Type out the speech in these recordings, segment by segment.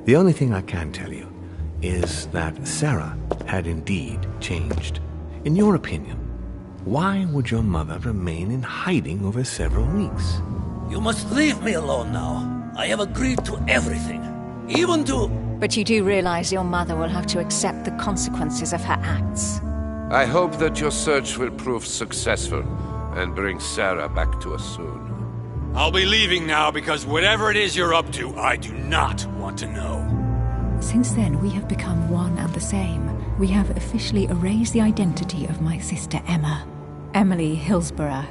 The only thing I can tell you is that Sarah had indeed changed. In your opinion, why would your mother remain in hiding over several weeks? You must leave me alone now. I have agreed to everything, even to... But you do realize your mother will have to accept the consequences of her acts. I hope that your search will prove successful and bring Sarah back to us soon. I'll be leaving now because whatever it is you're up to, I do not want to know. Since then, we have become one and the same. We have officially erased the identity of my sister Emma. Emily Hillsborough.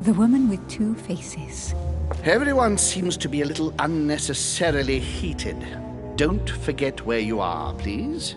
The woman with two faces. Everyone seems to be a little unnecessarily heated. Don't forget where you are, please.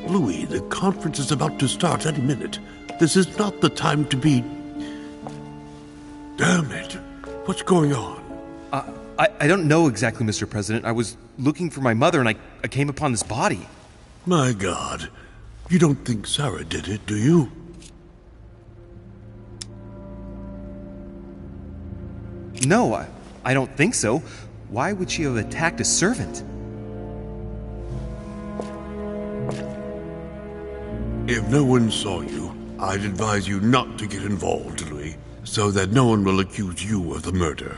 Louis, the conference is about to start any minute. This is not the time to be... Damn it. What's going on? I don't know exactly, Mr. President. I was looking for my mother and I came upon this body. My God. You don't think Sarah did it, do you? No, I don't think so. Why would she have attacked a servant? If no one saw you, I'd advise you not to get involved, Louis, so that no one will accuse you of the murder.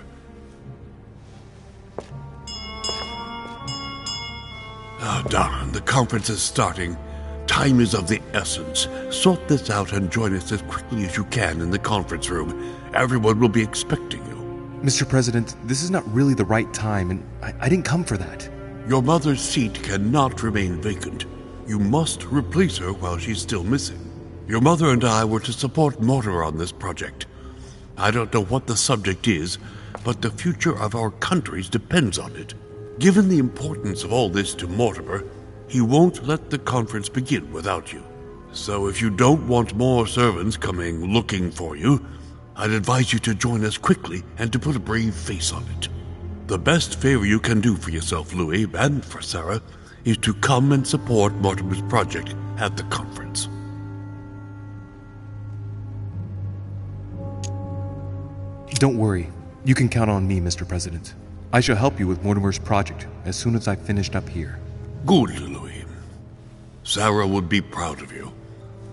Darn, the conference is starting. Time is of the essence. Sort this out and join us as quickly as you can in the conference room. Everyone will be expecting you. Mr. President, this is not really the right time, and I didn't come for that. Your mother's seat cannot remain vacant. You must replace her while she's still missing. Your mother and I were to support Mortimer on this project. I don't know what the subject is, but the future of our countries depends on it. Given the importance of all this to Mortimer, he won't let the conference begin without you. So if you don't want more servants coming looking for you, I'd advise you to join us quickly and to put a brave face on it. The best favor you can do for yourself, Louis, and for Sarah, is to come and support Mortimer's project at the conference. Don't worry. You can count on me, Mr. President. I shall help you with Mortimer's project as soon as I've finished up here. Good, Louis. Sarah would be proud of you.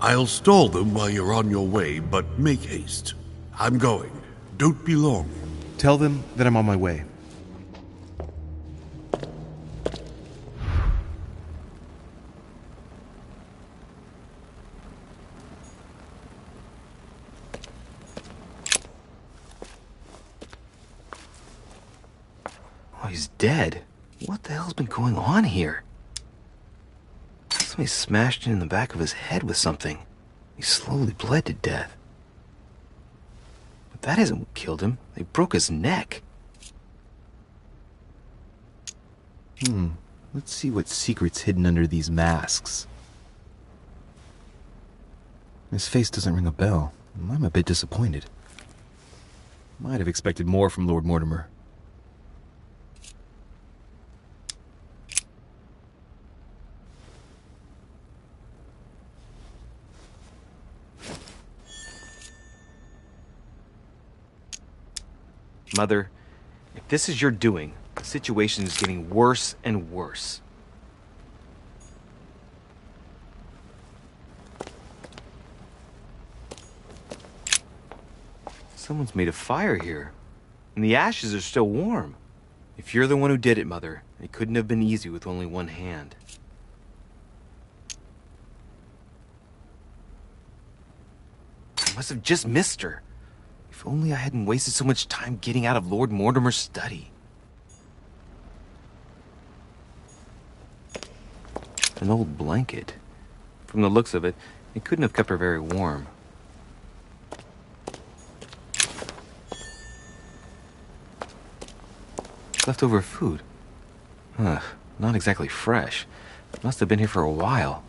I'll stall them while you're on your way, but make haste. I'm going. Don't be long. Tell them that I'm on my way. Oh, he's dead. What the hell's been going on here? Somebody smashed him in the back of his head with something. He slowly bled to death. But that isn't what killed him. They broke his neck. Let's see what secret's hidden under these masks. His face doesn't ring a bell. I'm a bit disappointed. Might have expected more from Lord Mortimer. Mother, if this is your doing, the situation is getting worse and worse. Someone's made a fire here, and the ashes are still warm. If you're the one who did it, Mother, it couldn't have been easy with only one hand. I must have just missed her. If only I hadn't wasted so much time getting out of Lord Mortimer's study. An old blanket. From the looks of it, it couldn't have kept her very warm. Leftover food. Ugh, not exactly fresh. Must have been here for a while.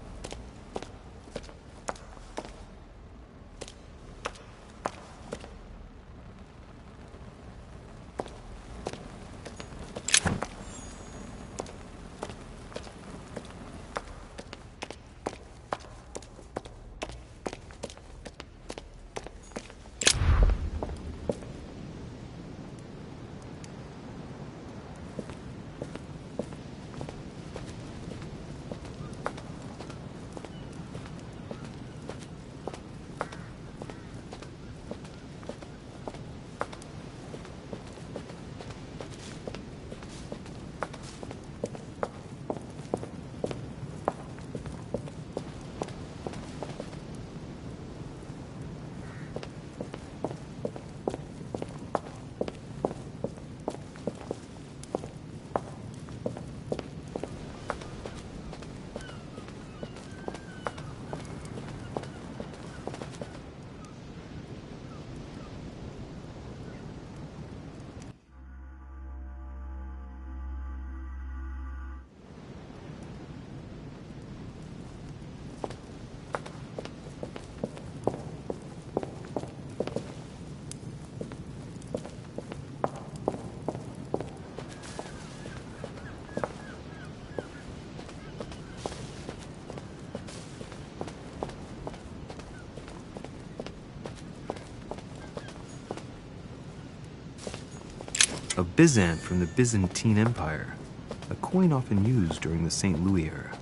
A byzant from the Byzantine Empire, a coin often used during the St. Louis era.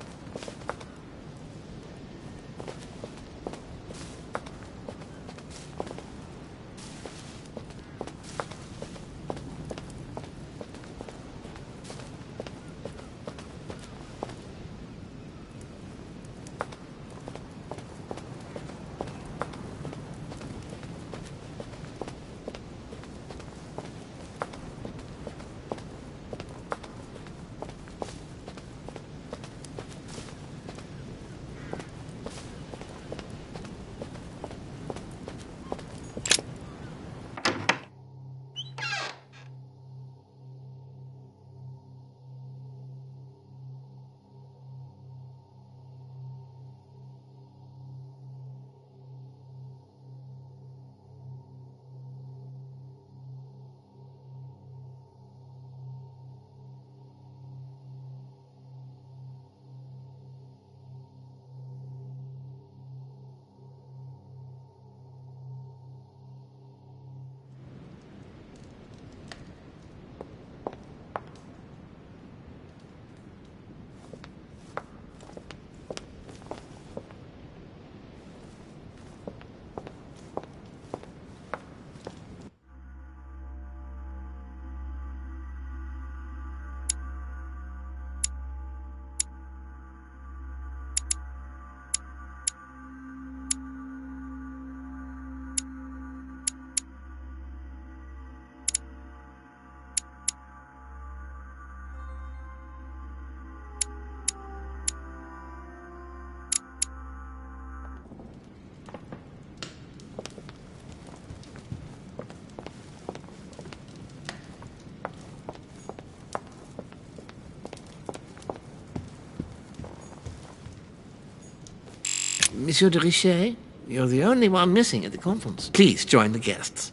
Monsieur de Richet, you're the only one missing at the conference. Please join the guests.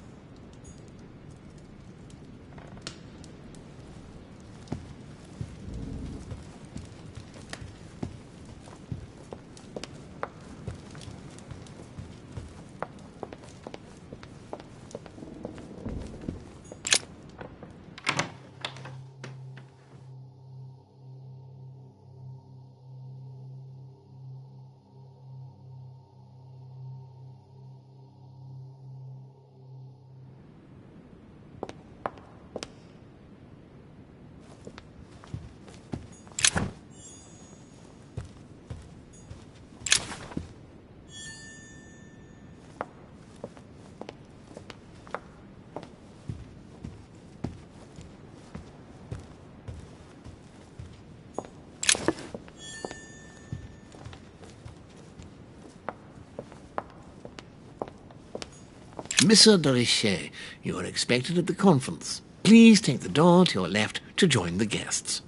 Monsieur de Richet, you are expected at the conference. Please take the door to your left to join the guests.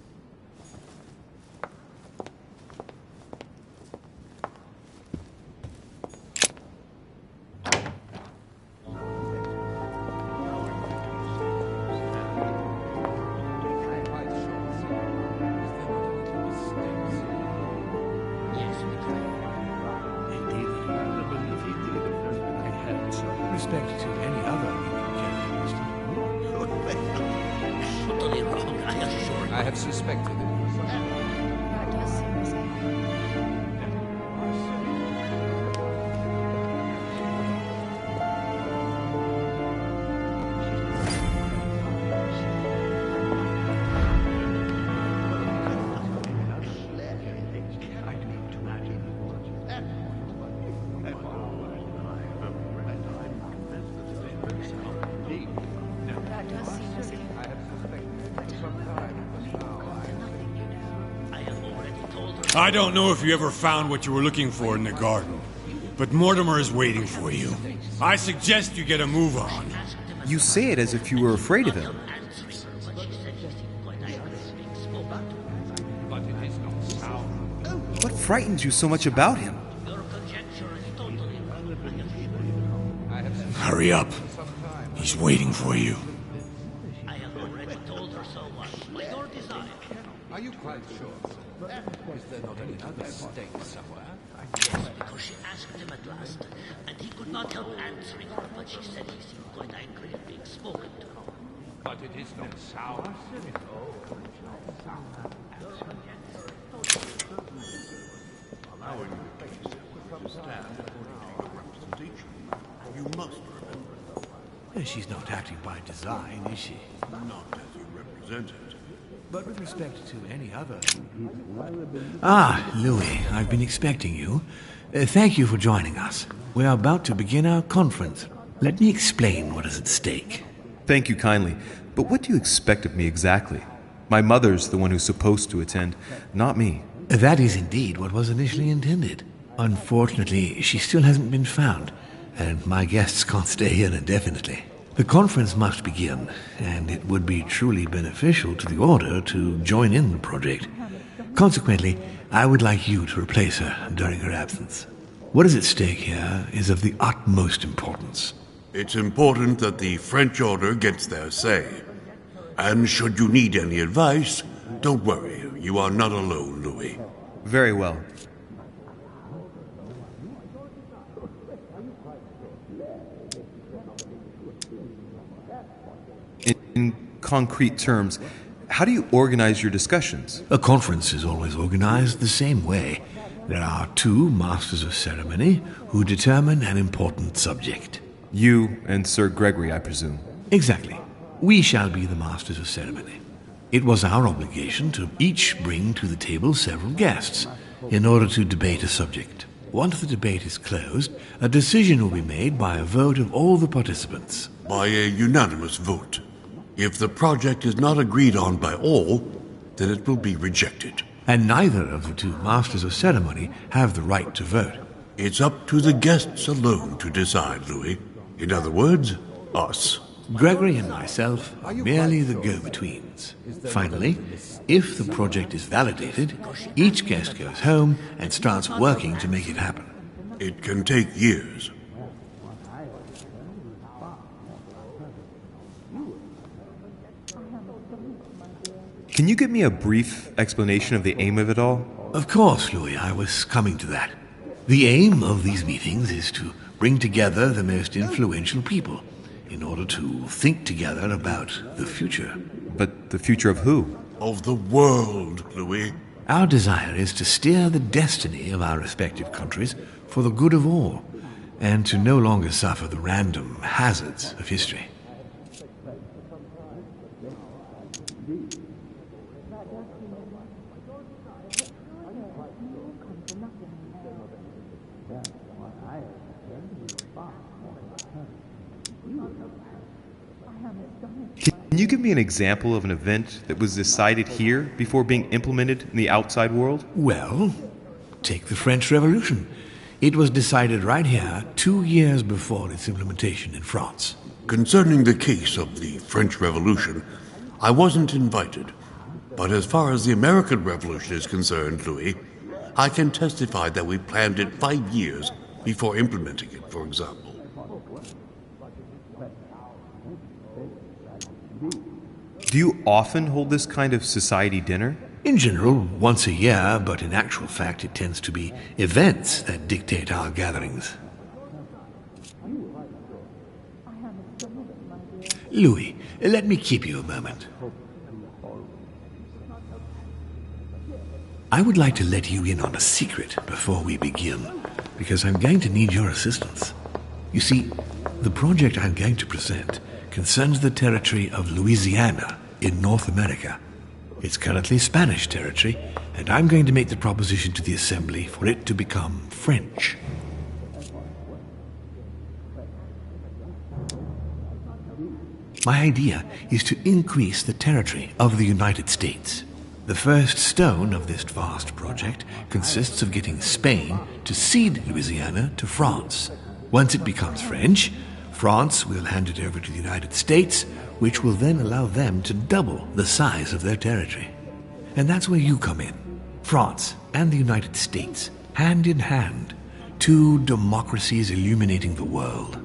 Respect to any other Totally wrong, I assure you. I have suspected it. That does seem the same. That does seem the same. I don't know if you ever found what you were looking for in the garden, but Mortimer is waiting for you. I suggest you get a move on. You say it as if you were afraid of him. What frightens you so much about him? Hurry up. He's waiting for you. I have already told her so much. By your desire. Are you quite sure? Is there not another stake somewhere? Yes, because she asked him at last, and he could not help answering her, but she said he seemed quite angry at being spoken to. But it is not sour. Allowing the case to stand according to your representation, you must remember. She's not acting by design, is she? Not as you represent it. But with respect to any other... Ah, Louis, I've been expecting you. Thank you for joining us. We are about to begin our conference. Let me explain what is at stake. Thank you kindly, but what do you expect of me exactly? My mother's the one who's supposed to attend, not me. That is indeed what was initially intended. Unfortunately, she still hasn't been found, and my guests can't stay here indefinitely. The conference must begin, and it would be truly beneficial to the Order to join in the project. Consequently, I would like you to replace her during her absence. What is at stake here is of the utmost importance. It's important that the French Order gets their say. And should you need any advice, don't worry. You are not alone, Louis. Very well. In concrete terms, how do you organize your discussions? A conference is always organized the same way. There are two masters of ceremony who determine an important subject. You and Sir Gregory, I presume. Exactly. We shall be the masters of ceremony. It was our obligation to each bring to the table several guests in order to debate a subject. Once the debate is closed, a decision will be made by a vote of all the participants. By a unanimous vote. If the project is not agreed on by all, then it will be rejected. And neither of the two masters of ceremony have the right to vote. It's up to the guests alone to decide, Louis. In other words, us. Gregory and myself are merely the go-betweens. Finally, if the project is validated, each guest goes home and starts working to make it happen. It can take years. Can you give me a brief explanation of the aim of it all? Of course, Louis, I was coming to that. The aim of these meetings is to bring together the most influential people in order to think together about the future. But the future of who? Of the world, Louis. Our desire is to steer the destiny of our respective countries for the good of all, and to no longer suffer the random hazards of history. Can you give me an example of an event that was decided here before being implemented in the outside world? Well, take the French Revolution. It was decided right here 2 years before its implementation in France. Concerning the case of the French Revolution, I wasn't invited. But as far as the American Revolution is concerned, Louis, I can testify that we planned it 5 years before implementing it, for example. Do you often hold this kind of society dinner? In general, once a year, but in actual fact it tends to be events that dictate our gatherings. Louis, let me keep you a moment. I would like to let you in on a secret before we begin, because I'm going to need your assistance. You see, the project I'm going to present concerns the territory of Louisiana in North America. It's currently Spanish territory, and I'm going to make the proposition to the Assembly for it to become French. My idea is to increase the territory of the United States. The first stone of this vast project consists of getting Spain to cede Louisiana to France. Once it becomes French, France will hand it over to the United States, which will then allow them to double the size of their territory. And that's where you come in. France and the United States, hand in hand, two democracies illuminating the world.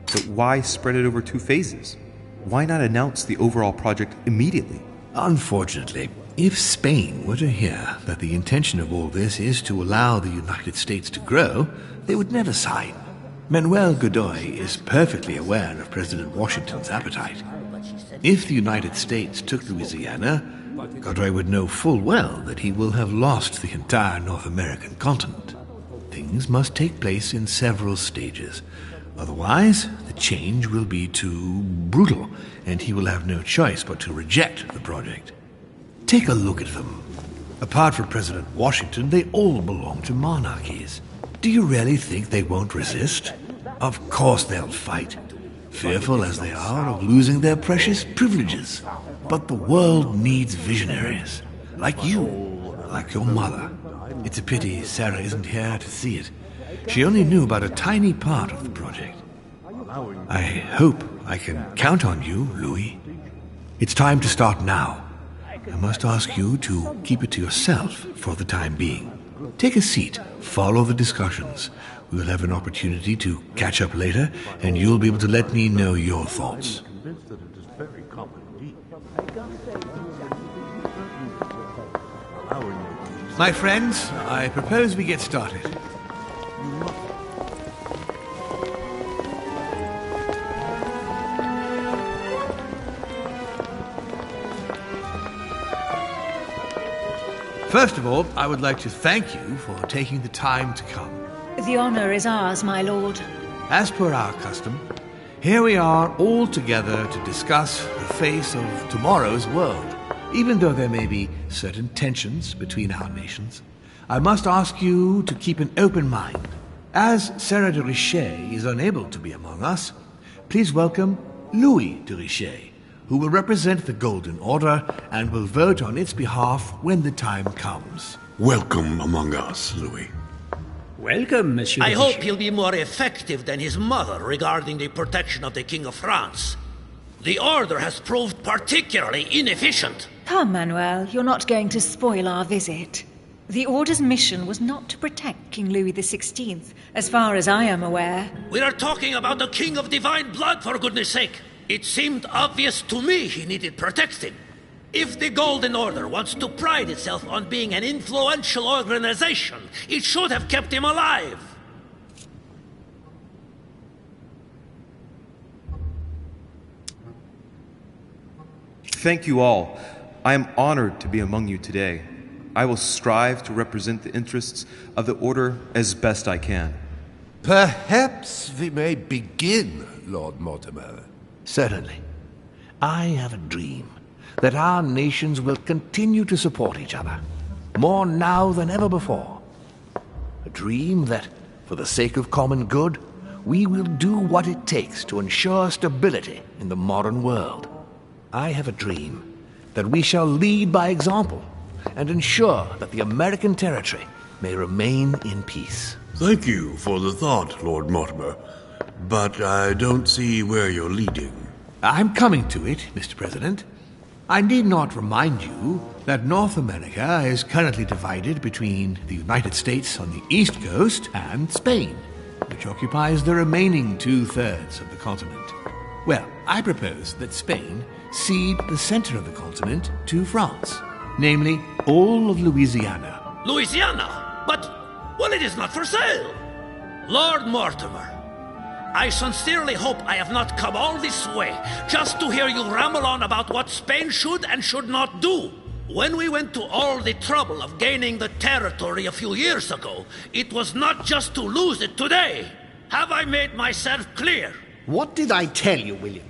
But why spread it over 2 phases? Why not announce the overall project immediately? Unfortunately, if Spain were to hear that the intention of all this is to allow the United States to grow, they would never sign. Manuel Godoy is perfectly aware of President Washington's appetite. If the United States took Louisiana, Godoy would know full well that he will have lost the entire North American continent. Things must take place in several stages. Otherwise, the change will be too brutal, and he will have no choice but to reject the project. Take a look at them. Apart from President Washington, they all belong to monarchies. Do you really think they won't resist? Of course they'll fight, fearful as they are of losing their precious privileges. But the world needs visionaries, like you, like your mother. It's a pity Sarah isn't here to see it. She only knew about a tiny part of the project. I hope I can count on you, Louis. It's time to start now. I must ask you to keep it to yourself for the time being. Take a seat, follow the discussions. We will have an opportunity to catch up later, and you'll be able to let me know your thoughts. My friends, I propose we get started. First of all, I would like to thank you for taking the time to come. The honor is ours, my lord. As per our custom, here we are all together to discuss the face of tomorrow's world. Even though there may be certain tensions between our nations, I must ask you to keep an open mind. As Sarah de Richet is unable to be among us, please welcome Louis de Richet, who will represent the Golden Order and will vote on its behalf when the time comes. Welcome among us, Louis. Welcome, Monsieur. I hope he'll be more effective than his mother regarding the protection of the King of France. The Order has proved particularly inefficient. Come, Manuel, you're not going to spoil our visit. The Order's mission was not to protect King Louis XVI, as far as I am aware. We are talking about the King of Divine Blood, for goodness sake. It seemed obvious to me he needed protecting. If the Golden Order wants to pride itself on being an influential organization, it should have kept him alive. Thank you all. I am honored to be among you today. I will strive to represent the interests of the Order as best I can. Perhaps we may begin, Lord Mortimer. Certainly. I have a dream that our nations will continue to support each other, more now than ever before. A dream that, for the sake of common good, we will do what it takes to ensure stability in the modern world. I have a dream that we shall lead by example and ensure that the American territory may remain in peace. Thank you for the thought, Lord Mortimer, but I don't see where you're leading. I'm coming to it, Mr. President. I need not remind you that North America is currently divided between the United States on the east coast and Spain, which occupies the remaining 2/3 of the continent. Well, I propose that Spain cede the center of the continent to France, namely all of Louisiana. Louisiana? But, well, it is not for sale. Lord Mortimer, I sincerely hope I have not come all this way just to hear you ramble on about what Spain should and should not do. When we went to all the trouble of gaining the territory a few years ago, it was not just to lose it today. Have I made myself clear? What did I tell you, William?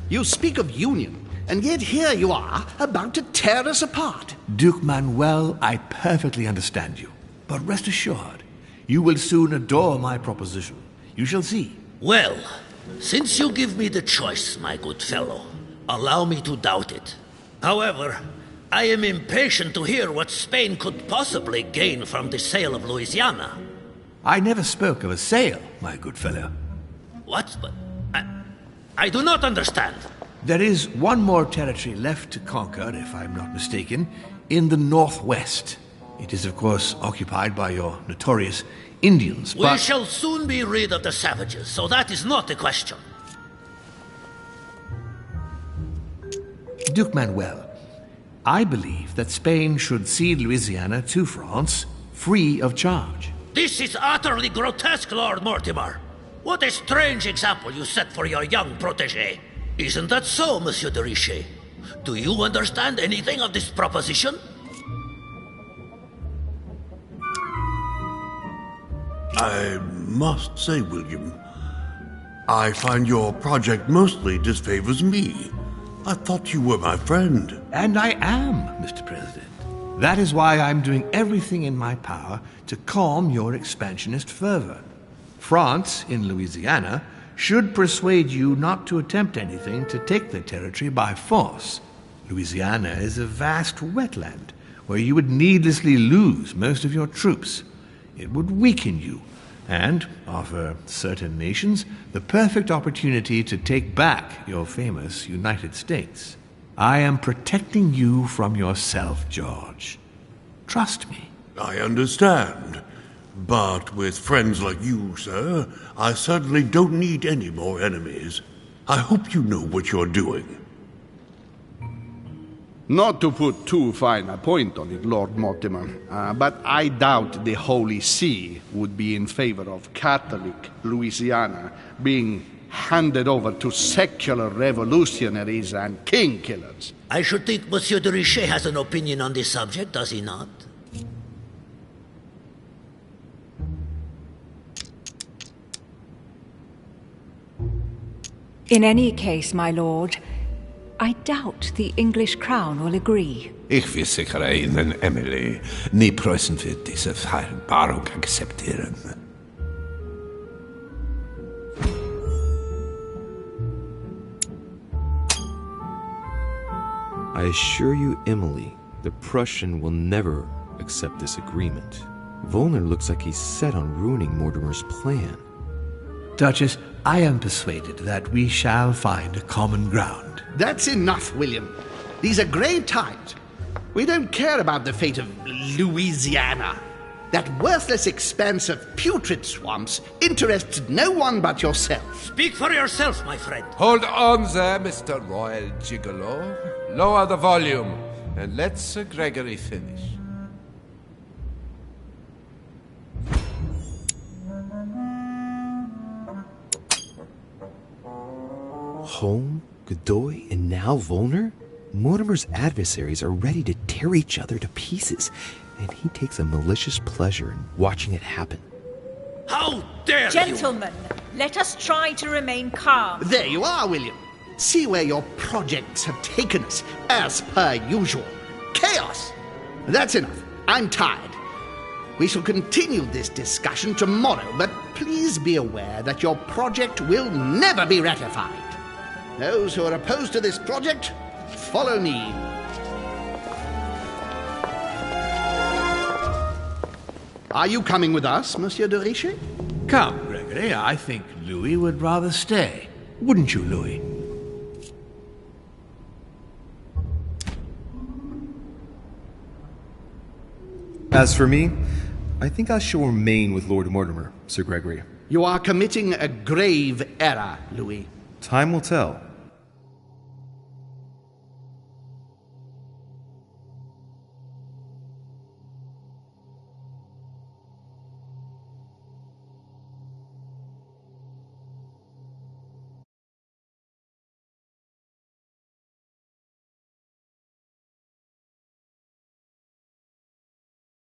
You speak of union, and yet here you are, about to tear us apart. Duke Manuel, I perfectly understand you. But rest assured, you will soon adore my proposition. You shall see. Well, since you give me the choice, my good fellow, allow me to doubt it. However, I am impatient to hear what Spain could possibly gain from the sale of Louisiana. I never spoke of a sale, my good fellow. What? But I do not understand. There is one more territory left to conquer, if I'm not mistaken, in the northwest. It is, of course, occupied by your notorious Indians, but... We shall soon be rid of the savages, so that is not a question. Duke Manuel, I believe that Spain should cede Louisiana to France, free of charge. This is utterly grotesque, Lord Mortimer. What a strange example you set for your young protégé. Isn't that so, Monsieur de Richet? Do you understand anything of this proposition? I must say, William, I find your project mostly disfavors me. I thought you were my friend. And I am, Mr. President. That is why I'm doing everything in my power to calm your expansionist fervor. France, in Louisiana, should persuade you not to attempt anything to take the territory by force. Louisiana is a vast wetland where you would needlessly lose most of your troops. It would weaken you and offer certain nations the perfect opportunity to take back your famous United States. I am protecting you from yourself, George. Trust me. I understand. But with friends like you, sir, I certainly don't need any more enemies. I hope you know what you're doing. Not to put too fine a point on it, Lord Mortimer, but I doubt the Holy See would be in favor of Catholic Louisiana being handed over to secular revolutionaries and king killers. I should think Monsieur de Richet has an opinion on this subject, does he not? In any case, my lord, I doubt the English crown will agree. Ich versichere Ihnen, Emily, nie Preußen wird diese Vereinbarung akzeptieren. I assure you, Emily, the Prussian will never accept this agreement. Volner looks like he's set on ruining Mortimer's plan. Duchess, I am persuaded that we shall find a common ground. That's enough, William. These are grave times. We don't care about the fate of Louisiana. That worthless expanse of putrid swamps interests no one but yourself. Speak for yourself, my friend. Hold on there, Mr. Royal Gigolo. Lower the volume, and let Sir Gregory finish. Home, Godoy, and now Volner? Mortimer's adversaries are ready to tear each other to pieces, and he takes a malicious pleasure in watching it happen. How dare you! Gentlemen, let us try to remain calm. There you are, William. See where your projects have taken us, as per usual. Chaos! That's enough. I'm tired. We shall continue this discussion tomorrow, but please be aware that your project will never be ratified. Those who are opposed to this project, follow me. Are you coming with us, Monsieur de Richet? Come, Gregory, I think Louis would rather stay. Wouldn't you, Louis? As for me, I think I shall remain with Lord Mortimer, Sir Gregory. You are committing a grave error, Louis. Time will tell.